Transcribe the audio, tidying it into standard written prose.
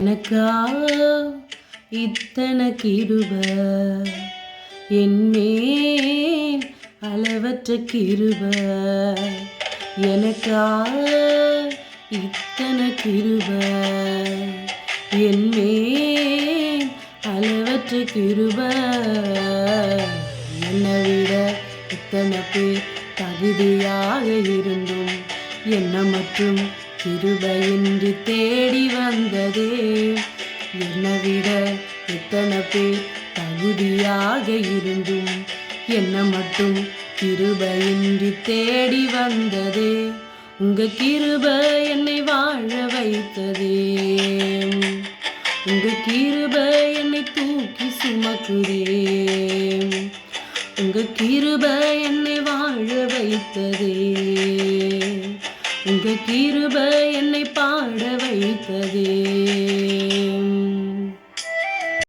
எனக்கா இத்தனை கிருப என்மேல் அளவற்ற கிருப. எனக்கா இத்தனை கிருப என்மேல் அளவற்ற கிருப. என்னை விட இத்தனை பேர் தகுதியாக இருந்தும் என்னை மட்டும் கிருபையின்றி தேடி வந்ததே. என்னை விட எத்தனை பேர் தகுதியாக இருந்தும் என்னை மட்டும் கிருபையின்றி தேடி வந்ததே. உங்க கிருபை என்னை வாழ வைத்ததே. உங்க கிருபை என்னை தூக்கி சுமக்குதே.